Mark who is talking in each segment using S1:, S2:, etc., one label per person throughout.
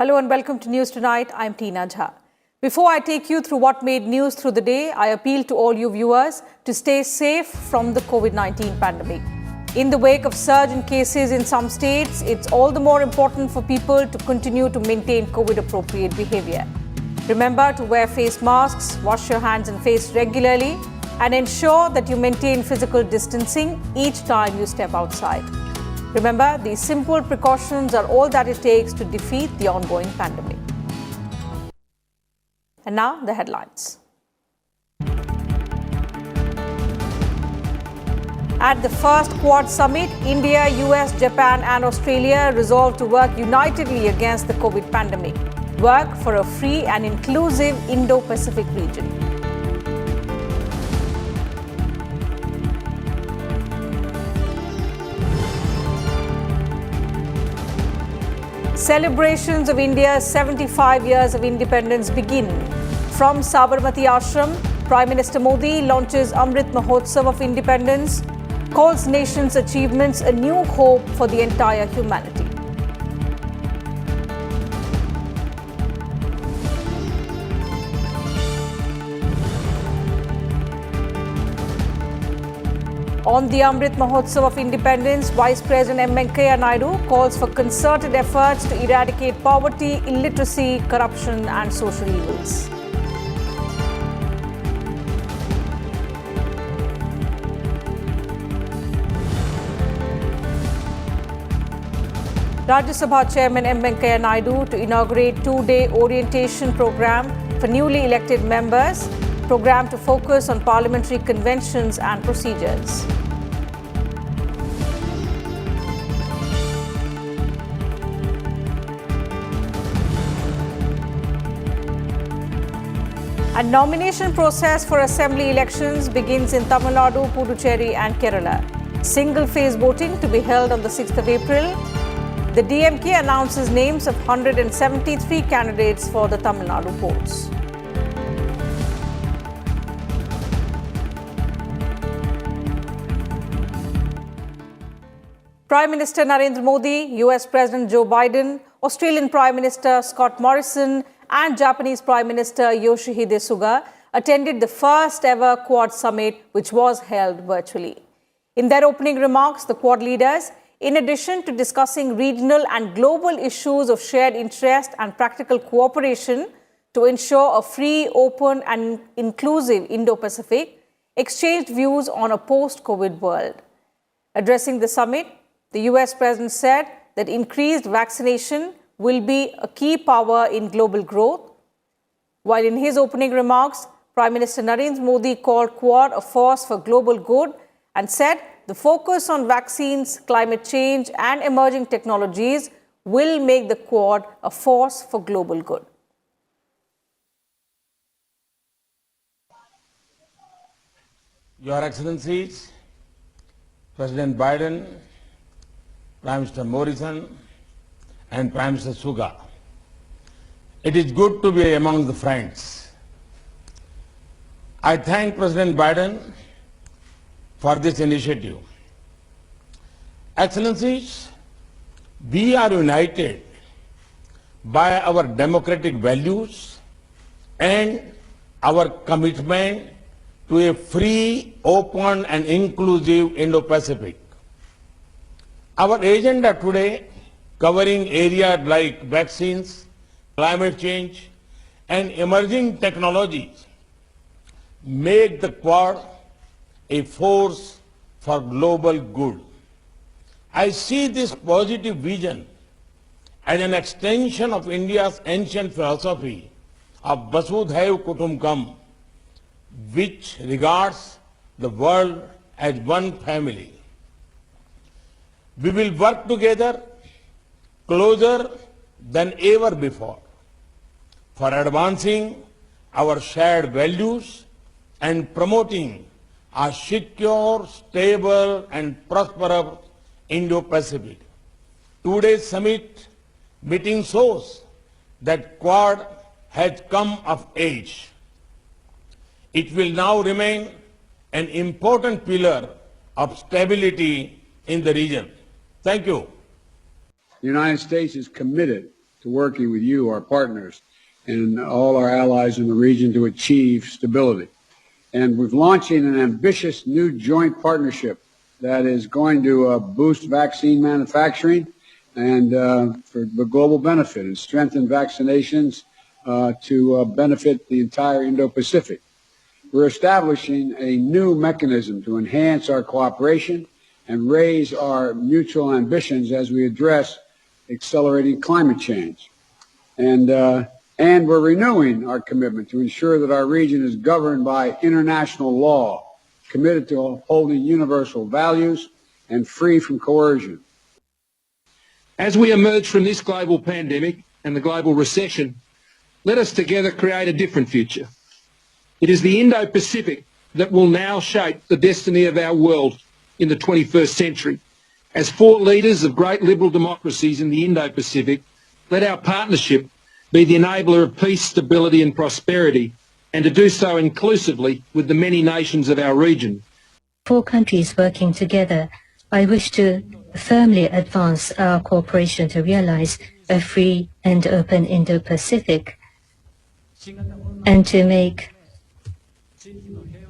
S1: Hello and welcome to News Tonight. I'm Tina Jha. Before I take you through what made news through the day, I appeal to all you viewers to stay safe from the COVID-19 pandemic. In the wake of surge in cases in some states, it's all the more important for people to continue to maintain COVID-appropriate behavior. Remember to wear face masks, wash your hands and face regularly, and ensure that you maintain physical distancing each time you step outside. Remember, these simple precautions are all that it takes to defeat the ongoing pandemic. And now, the headlines. At the first Quad Summit, India, US, Japan and Australia resolved to work unitedly against the COVID pandemic. Work for a free and inclusive Indo-Pacific region. Celebrations of India's 75 years of independence begin. From Sabarmati Ashram, Prime Minister Modi launches Amrit Mahotsav of Independence, calls nation's achievements a new hope for the entire humanity. On the Amrit Mahotsav of Independence, Vice President Venkaiah Naidu calls for concerted efforts to eradicate poverty, illiteracy, corruption and social evils. Rajya Sabha Chairman Venkaiah Naidu to inaugurate two-day orientation program for newly elected members, program to focus on parliamentary conventions and procedures. A nomination process for assembly elections begins in Tamil Nadu, Puducherry and Kerala. Single-phase voting to be held on the 6th of April. The DMK announces names of 173 candidates for the Tamil Nadu polls. Prime Minister Narendra Modi, US President Joe Biden, Australian Prime Minister Scott Morrison and Japanese Prime Minister Yoshihide Suga attended the first ever Quad Summit, which was held virtually. In their opening remarks, the Quad leaders, in addition to discussing regional and global issues of shared interest and practical cooperation to ensure a free, open and inclusive Indo-Pacific, exchanged views on a post-COVID world. Addressing the summit, the US President said that increased vaccination will be a key power in global growth. While in his opening remarks, Prime Minister Narendra Modi called Quad a force for global good and said the focus on vaccines, climate change and emerging technologies will make the Quad a force for global good.
S2: Your Excellencies, President Biden, Prime Minister Morrison and Prime Minister Suga, it is good to be among the friends. I thank President Biden for this initiative. Excellencies, we are united by our democratic values and our commitment to a free, open and inclusive Indo-Pacific. Our agenda today, covering areas like vaccines, climate change and emerging technologies, make the Quad a force for global good. I see this positive vision as an extension of India's ancient philosophy of Vasudhaiva Kutumbakam, which regards the world as one family. We will work together closer than ever before for advancing our shared values and promoting a secure, stable and prosperous Indo-Pacific. Today's summit meeting shows that Quad has come of age. It will now remain an important pillar of stability in the region. Thank you.
S3: The United States is committed to working with you, our partners, and all our allies in the region to achieve stability. And we're launching an ambitious new joint partnership that is going to boost vaccine manufacturing and for the global benefit and strengthen vaccinations to benefit the entire Indo-Pacific. We're establishing a new mechanism to enhance our cooperation and raise our mutual ambitions as we address accelerating climate change. And we're renewing our commitment to ensure that our region is governed by international law, committed to upholding universal values, and free from coercion.
S4: As we emerge from this global pandemic and the global recession, let us together create a different future. It is the Indo-Pacific that will now shape the destiny of our world in the 21st century. As four leaders of great liberal democracies in the Indo-Pacific, let our partnership be the enabler of peace, stability and prosperity, and to do so inclusively with the many nations of our region.
S5: Four countries working together, I wish to firmly advance our cooperation to realize a free and open Indo-Pacific and to make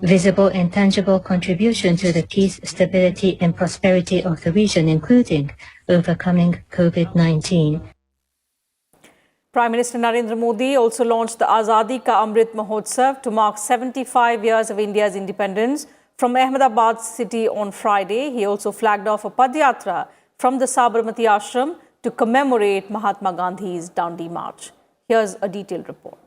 S5: visible and tangible contribution to the peace, stability and prosperity of the region, including overcoming COVID-19.
S1: Prime Minister Narendra Modi also launched the Azadi Ka Amrit Mahotsav to mark 75 years of India's independence from Ahmedabad city on Friday. He also flagged off a Padyatra from the Sabarmati Ashram to commemorate Mahatma Gandhi's Dandi March. Here's a detailed report.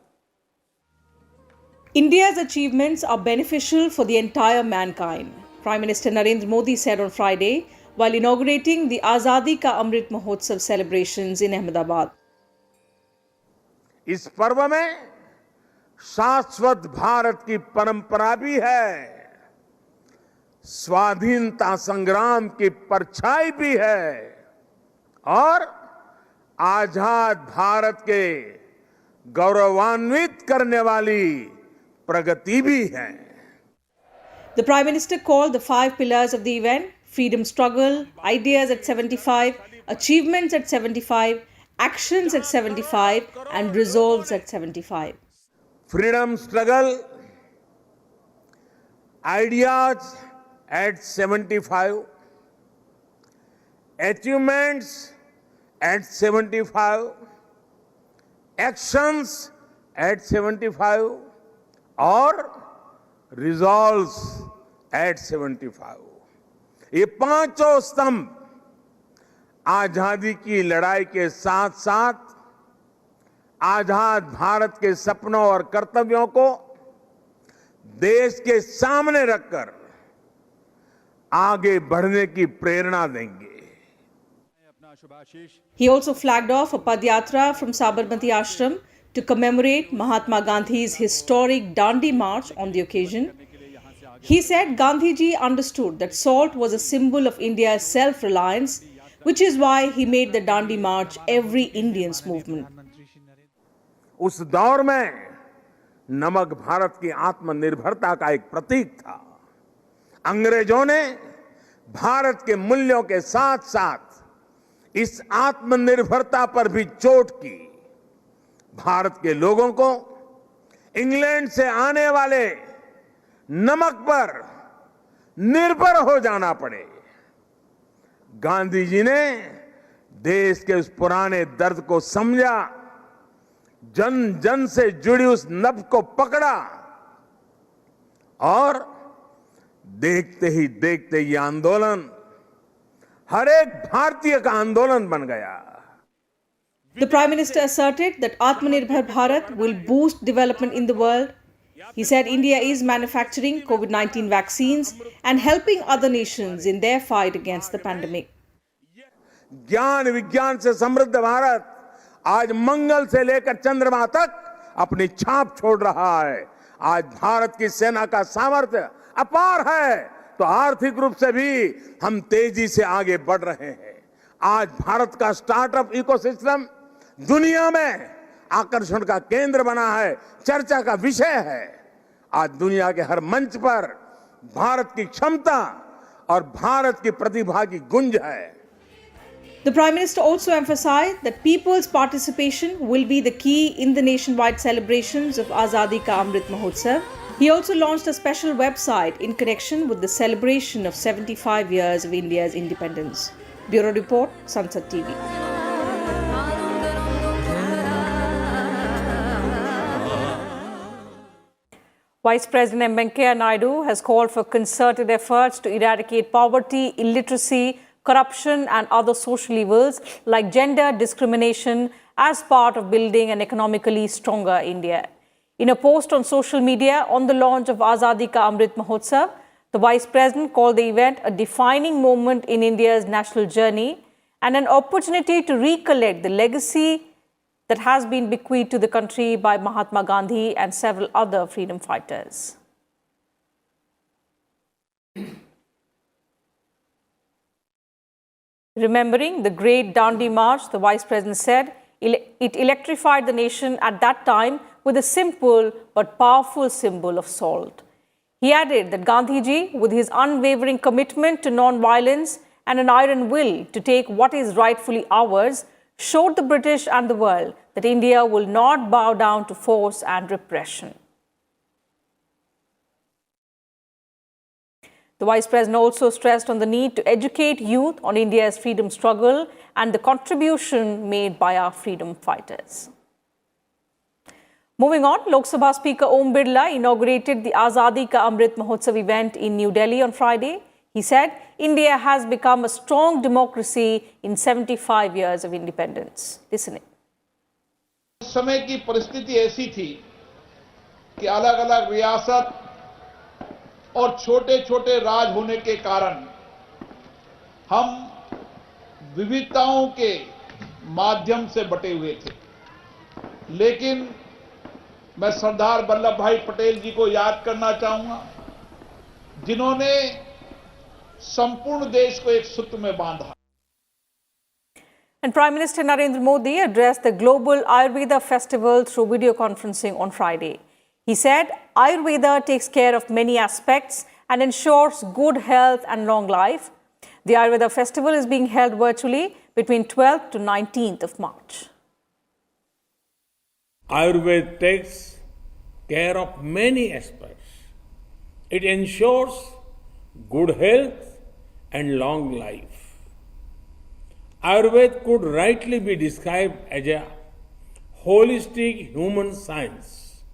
S1: India's achievements are beneficial for the entire mankind, Prime Minister Narendra Modi said on Friday while inaugurating the Azadi Ka Amrit Mahotsav celebrations in Ahmedabad.
S2: इस पर्व में शाश्वत भारत की परंपरा भी है, स्वाधीनता संग्राम की परछाई भी है और आजाद भारत के गौरवान्वित करने वाली प्रगति भी है.
S1: The Prime Minister called the 5 pillars of the event: freedom struggle, ideas at 75, achievements at 75, actions at 75 and resolves at 75.
S2: Freedom struggle, ideas at 75, achievements at 75, actions at 75 और resolves at 75. ये पांचों स्तंभ आजादी की लड़ाई के साथ साथ आजाद भारत के सपनों और कर्तव्यों को देश के सामने रखकर आगे बढ़ने की प्रेरणा देंगे.
S1: He also flagged off a Padyatra from Sabarmati Ashram to commemorate Mahatma Gandhi's historic Dandi March on the occasion. He said Gandhiji understood that salt was a symbol of India's self-reliance, which is why he made the Dandi March every Indian's movement.
S2: उस दौर में नमक भारत की आत्मनिर्भरता का एक प्रतीक था. अंग्रेजों ने भारत के मूल्यों के साथ साथ इस आत्मनिर्भरता पर भी चोट की. भारत के लोगों को इंग्लैंड से आने वाले नमक पर निर्भर हो जाना पड़े. गांधी जी ने देश के उस पुराने दर्द को समझा, जन जन से जुड़ी उस नब्ज को पकड़ा और देखते ही देखते ये आंदोलन हर एक भारतीय का आंदोलन बन गया.
S1: The Prime Minister asserted that Atmanirbhar Bharat will boost development in the world. He said India is manufacturing COVID-19 vaccines and helping other nations in their fight against the pandemic.
S2: ज्ञान विज्ञान से समृद्ध भारत आज मंगल से लेकर चंद्रमा तक अपनी छाप छोड़ रहा है. आज भारत की सेना का सामर्थ्य अपार है तो आर्थिक रूप से भी हम तेजी से आगे बढ़ रहे हैं. आज भारत का स्टार्टअप इकोसिस्टम दुनिया में आकर्षण का केंद्र बना है, चर्चा का विषय है. आज दुनिया के हर मंच पर भारत की क्षमता और भारत की प्रतिभा की गुंज है.
S1: The Prime Minister also emphasized that people's participation will be the key in the nationwide celebrations of Azadi Ka Amrit Mahotsav. He also launched a special website in connection with the celebration of 75 years of India's independence. Bureau Report, Sansad TV. Vice President Venkaiah Naidu has called for concerted efforts to eradicate poverty, illiteracy, corruption and other social evils like gender discrimination as part of building an economically stronger India. In a post on social media on the launch of Azadi Ka Amrit Mahotsav, the Vice President called the event a defining moment in India's national journey and an opportunity to recollect the legacy that has been bequeathed to the country by Mahatma Gandhi and several other freedom fighters. Remembering the great Dandi March, the Vice President said it electrified the nation at that time with a simple but powerful symbol of salt. He added that Gandhiji, with his unwavering commitment to non-violence and an iron will to take what is rightfully ours, showed the British and the world that India will not bow down to force and repression. The Vice President also stressed on the need to educate youth on India's freedom struggle and the contribution made by our freedom fighters. Moving on, Lok Sabha Speaker Om Birla inaugurated the Azadi Ka Amrit Mahotsav event in New Delhi on Friday. He said, India has become a strong democracy in 75 years of independence. Listen in.
S6: उस समय की परिस्थिति ऐसी थी कि अलग अलग रियासत और छोटे छोटे राज होने के कारण हम विविधताओं के माध्यम से बटे हुए थे। लेकिन मैं सरदार वल्लभ भाई पटेल जी को याद करना चाहूंगा, जिन्होंने संपूर्ण देश को एक सूत्र में बांधा।
S1: And Prime Minister Narendra Modi addressed the global Ayurveda festival through video conferencing on Friday. He said, Ayurveda takes care of many aspects and ensures good health and long life. The Ayurveda festival is being held virtually between 12th to 19th of March.
S2: Ayurveda takes care of many aspects. It ensures good health and long life. Ayurveda could rightly be described as a holistic human science,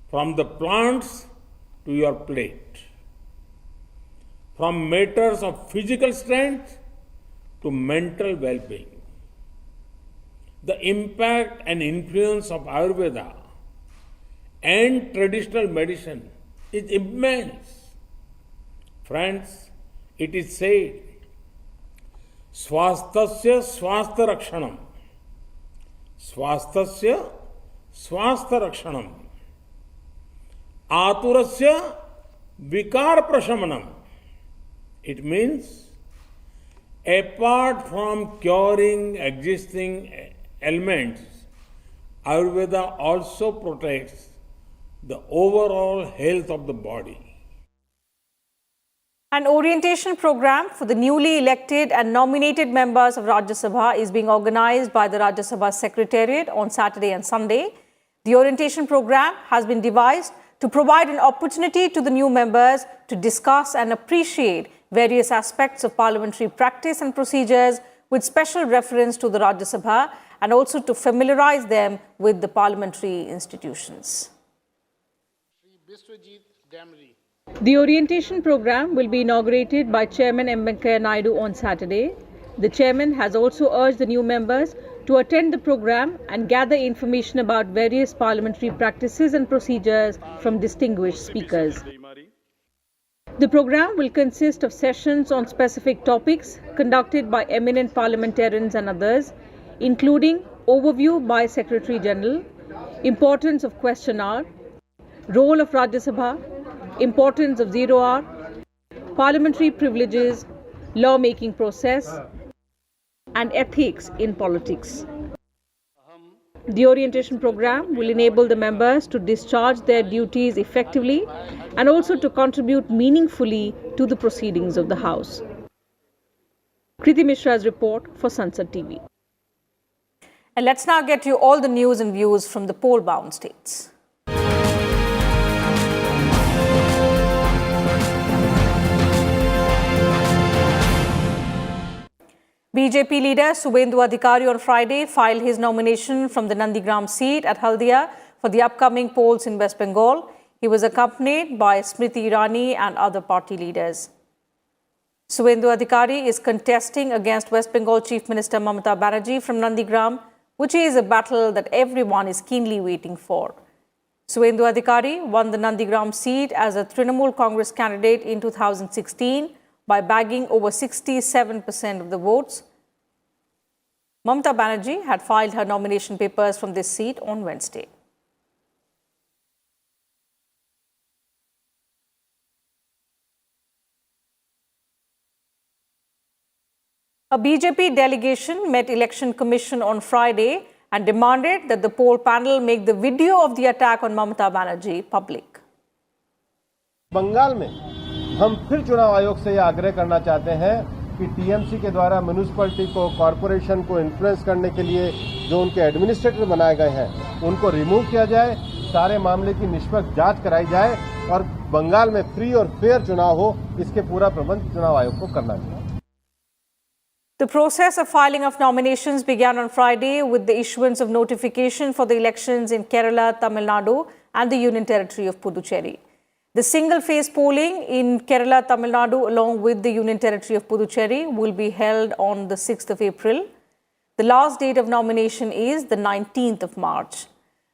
S2: from the plants to your plate, from matters of physical strength to mental well-being. The impact and influence of Ayurveda and traditional medicine is immense. Friends, it is said, Swasthasya swastha rakshanam. Swasthasya swastha rakshanam. Aturasya vikar prashamanam. It means, apart from curing existing ailments, Ayurveda also protects the overall health of the body.
S1: An orientation program for the newly elected and nominated members of Rajya Sabha is being organized by the Rajya Sabha Secretariat on Saturday and Sunday. The orientation program has been devised to provide an opportunity to the new members to discuss and appreciate various aspects of parliamentary practice and procedures with special reference to the Rajya Sabha and also to familiarize them with the parliamentary institutions. The orientation program will be inaugurated by Chairman M. Venkaiah Naidu on Saturday. The Chairman has also urged the new members to attend the program and gather information about various parliamentary practices and procedures from distinguished speakers. The program will consist of sessions on specific topics conducted by eminent parliamentarians and others, including overview by Secretary General, importance of question hour, role of Rajya Sabha, importance of zero hour, parliamentary privileges, law-making process, and ethics in politics. The orientation program will enable the members to discharge their duties effectively and also to contribute meaningfully to the proceedings of the House.
S7: Kriti Mishra's report for Sansad TV.
S1: And let's now get you all the news and views from the poll-bound states. BJP leader Suvendu Adhikari on Friday filed his nomination from the Nandigram seat at Haldia for the upcoming polls in West Bengal. He was accompanied by Smriti Irani and other party leaders. Suvendu Adhikari is contesting against West Bengal Chief Minister Mamata Banerjee from Nandigram, which is a battle that everyone is keenly waiting for. Suvendu Adhikari won the Nandigram seat as a Trinamool Congress candidate in 2016 by bagging over 67% of the votes. Mamata Banerjee had filed her nomination papers from this seat on Wednesday. A BJP delegation met Election Commission on Friday and demanded that the poll panel make the video of the attack on Mamata Banerjee public.
S8: Bengal में हम फिर चुनाव आयोग से यह आग्रह करना चाहते हैं कि टीएमसी के द्वारा म्युनिसिपैलिटी को, कॉर्पोरेशन को इन्फ्लुएंस करने के लिए जो उनके एडमिनिस्ट्रेटर बनाए गए हैं, उनको रिमूव किया जाए, सारे मामले की निष्पक्ष जांच कराई जाए और बंगाल में फ्री और फेयर चुनाव हो, इसके पूरा प्रबंध चुनाव आयोग को करना चाहिए.
S1: The process of filing of nominations began on Friday with the issuance of notification for the elections in Kerala, Tamil Nadu and the Union Territory of Puducherry. The single-phase polling in Kerala, Tamil Nadu along with the Union Territory of Puducherry will be held on the 6th of April. The last date of nomination is the 19th of March.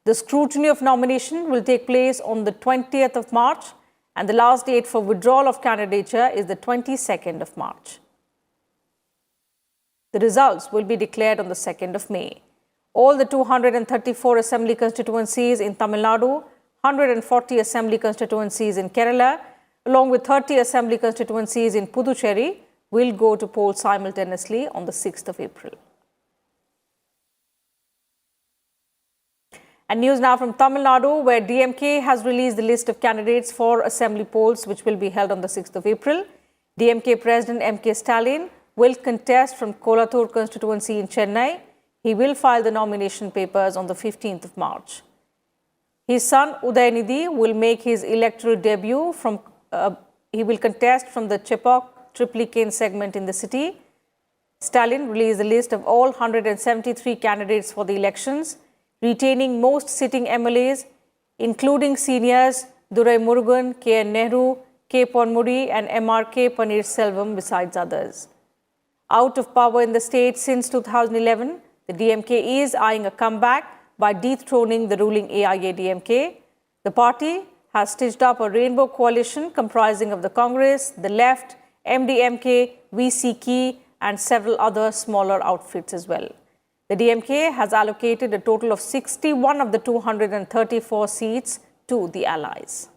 S1: The scrutiny of nomination will take place on the 20th of March and the last date for withdrawal of candidature is the 22nd of March. The results will be declared on the 2nd of May. All the 234 assembly constituencies in Tamil Nadu, 140 assembly constituencies in Kerala, along with 30 assembly constituencies in Puducherry, will go to poll simultaneously on the 6th of April. And news now from Tamil Nadu, where DMK has released the list of candidates for assembly polls, which will be held on the 6th of April. DMK President M.K. Stalin will contest from Kolathur constituency in Chennai. He will file the nomination papers on the 15th of March. His son Udayanidhi will make his electoral debut he will contest from the Chepauk Triplicane segment in the city. Stalin released the list of all 173 candidates for the elections, retaining most sitting MLAs, including seniors Durai Murugan, K.N. Nehru, K. Ponmudi and M.R.K. Paneerselvam besides others. Out of power in the state since 2011, the DMK is eyeing a comeback by dethroning the ruling AIA-DMK. The party has stitched up a rainbow coalition comprising of the Congress, the Left, MDMK, VCK and several other smaller outfits as well. The DMK has allocated a total of 61 of the 234 seats to the allies.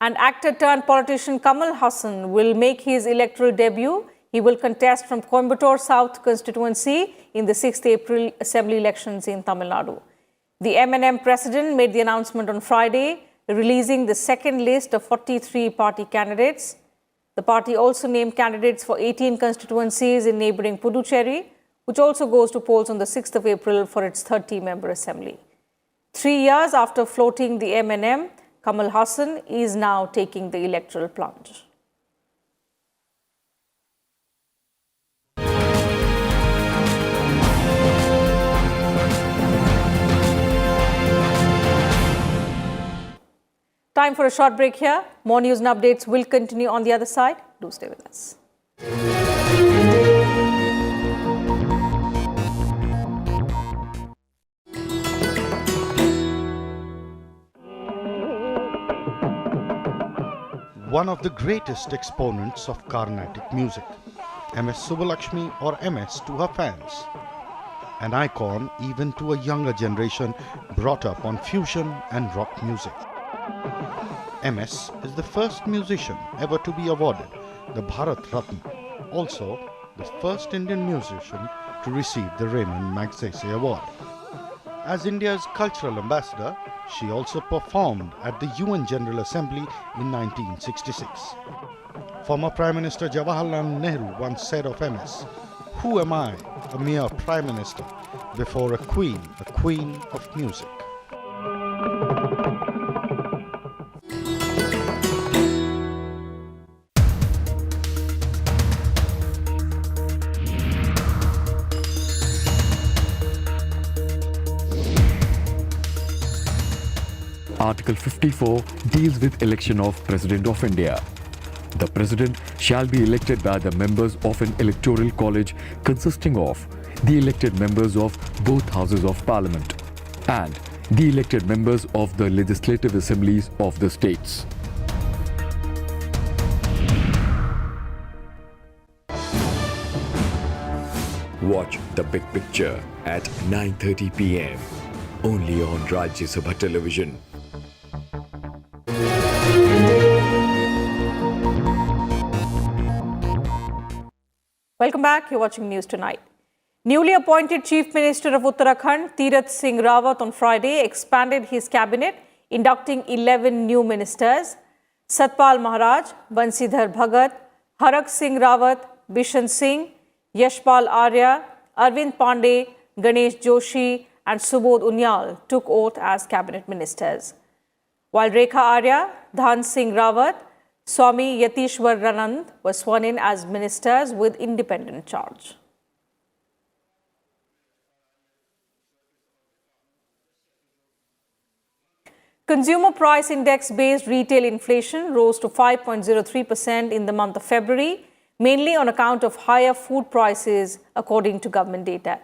S1: And actor-turned-politician Kamal Haasan will make his electoral debut. He will contest from Coimbatore South constituency in the 6th April assembly elections in Tamil Nadu. The M&M president made the announcement on Friday, releasing the second list of 43 party candidates. The party also named candidates for 18 constituencies in neighbouring Puducherry, which also goes to polls on the 6th of April for its 30-member assembly. 3 years after floating the M&M, Kamal Haasan is now taking the electoral plunge. Time for a short break here. More news and updates will continue on the other side. Do stay with us.
S9: One of the greatest exponents of Carnatic music, MS Subbulakshmi or MS to her fans. An icon even to a younger generation brought up on fusion and rock music. MS is the first musician ever to be awarded the Bharat Ratna, also the first Indian musician to receive the Raymond Magsaysay Award. As India's cultural ambassador, she also performed at the UN General Assembly in 1966. Former Prime Minister Jawaharlal Nehru once said of MS, "Who am I, a mere Prime Minister, before a queen of music?"
S10: Article 54 deals with election of President of India. The President shall be elected by the members of an electoral college consisting of the elected members of both houses of Parliament and the elected members of the legislative assemblies of the states. Watch The Big Picture at 9:30 p.m. only on Rajya Sabha television.
S1: Welcome back. You're watching News Tonight. Newly appointed Chief Minister of Uttarakhand, Tirath Singh Rawat, on Friday expanded his cabinet, inducting 11 new ministers. Satpal Maharaj, Bansidhar Bhagat, Harak Singh Rawat, Bishan Singh, Yashpal Arya, Arvind Pandey, Ganesh Joshi and Subodh Unyal took oath as cabinet ministers. While Rekha Arya, Dhan Singh Rawat, Swami Yatishwar Ranand were sworn in as ministers with independent charge. Consumer Price Index-based retail inflation rose to 5.03% in the month of February, mainly on account of higher food prices, according to government data.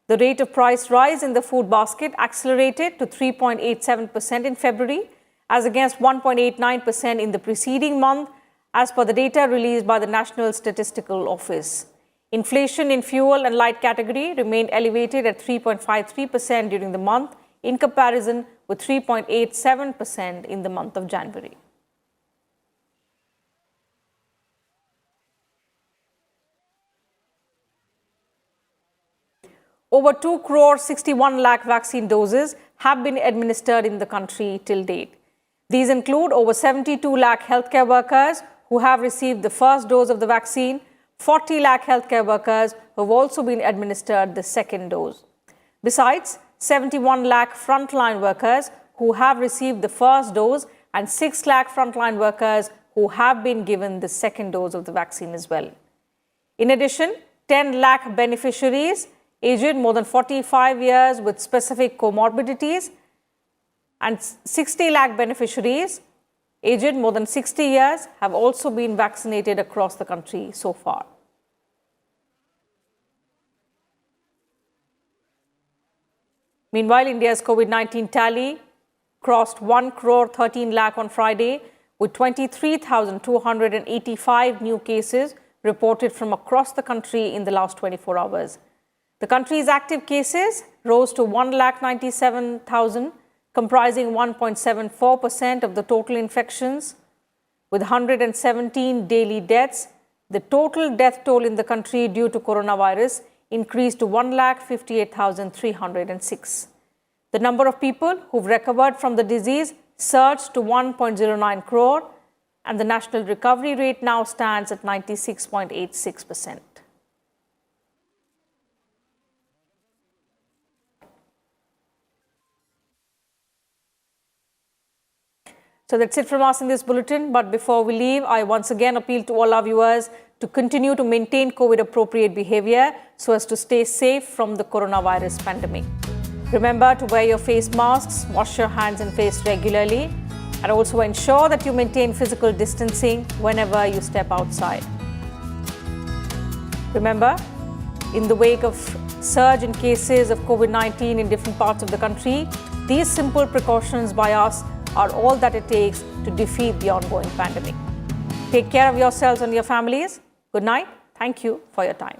S1: The rate of price rise in the food basket accelerated to 3.87% in February, as against 1.89% in the preceding month, as per the data released by the National Statistical Office. Inflation in fuel and light category remained elevated at 3.53% during the month, in comparison with 3.87% in the month of January. Over 2 crore 61 lakh vaccine doses have been administered in the country till date. These include over 72 lakh healthcare workers who have received the first dose of the vaccine, 40 lakh healthcare workers who have also been administered the second dose. Besides, 71 lakh frontline workers who have received the first dose and 6 lakh frontline workers who have been given the second dose of the vaccine as well. In addition, 10 lakh beneficiaries aged more than 45 years with specific comorbidities and 60 lakh beneficiaries aged more than 60 years have also been vaccinated across the country so far. Meanwhile, India's COVID-19 tally crossed 1 crore 13 lakh on Friday, with 23,285 new cases reported from across the country in the last 24 hours. The country's active cases rose to 1,97,000, comprising 1.74% of the total infections. With 117 daily deaths, the total death toll in the country due to coronavirus increased to 1,58,306. The number of people who've recovered from the disease surged to 1.09 crore, and the national recovery rate now stands at 96.86%. So that's it from us in this bulletin. But before we leave, I once again appeal to all our viewers to continue to maintain COVID-appropriate behavior so as to stay safe from the coronavirus pandemic. Remember to wear your face masks, wash your hands and face regularly, and also ensure that you maintain physical distancing whenever you step outside. Remember, in the wake of surge in cases of COVID-19 in different parts of the country, these simple precautions by us are all that it takes to defeat the ongoing pandemic. Take care of yourselves and your families. Good night. Thank you for your time.